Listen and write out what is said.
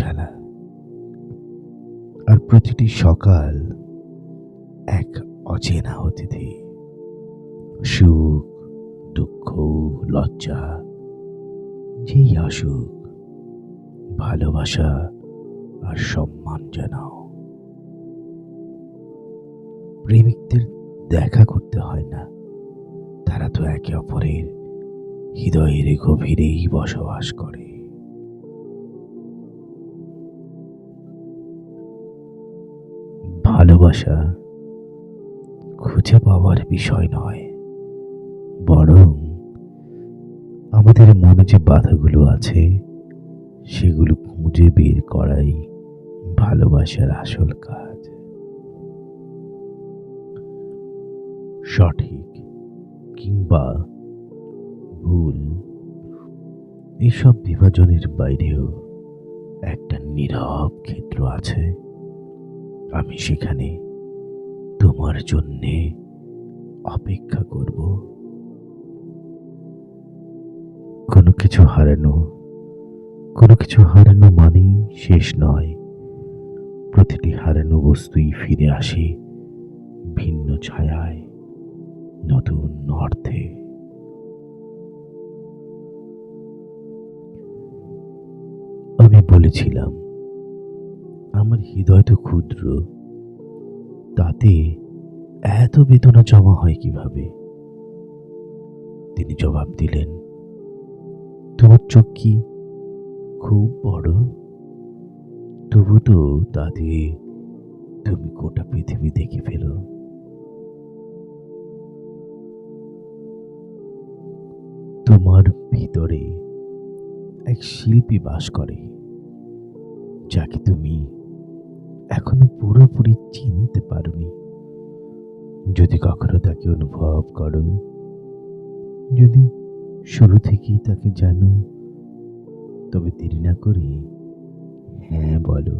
পাঠশালা, আর প্রতিটি সকাল এক অচেনা অতিথি। সুখ, দুঃখ, লজ্জা যেই আসুক, ভালোবাসা আর সম্মান জানাও। প্রেমিকদের দেখা করতে হয় না, তারা তো একে অপরের হৃদয়ের গভীরেই বসবাস করে। ভালোবাসা খুঁজে পাওয়ার বিষয় নয়, বরং আমাদের মনে যে বাধাগুলো আছে সেগুলো খুঁজে বের করাই ভালোবাসার আসল কাজ। সঠিক কিংবা ভুল, এসব বিভাজনের বাইরেও একটা নীরব ক্ষেত্র আছে। আমি সেখানে তোমার জন্যে অপেক্ষা করব। কোনো কিছু হারানো মানেই শেষ নয়। প্রতিটি হারানো বস্তুই ফিরে আসে ভিন্ন ছায়ায়, নতুন অর্থে। আমি বলেছিলাম, আমার হৃদয় তো ক্ষুদ্র, তাতে এত বেদনা জমা হয় কিভাবে? তিনি জবাব দিলেন, তোমার চোখ কি খুব বড়? তবু তো তা দিয়ে তুমি গোটা পৃথিবী দেখে ফেলো। তোমার ভিতরে এক শিল্পী বাস করে, যাকে তুমি এখনো পুরোপুরি চিনতে পারোনি। যদি কখনো তাকে অনুভব করো, যদি শুরু থেকেই তাকে জানো, তবে দেরি না করে হ্যাঁ বলো।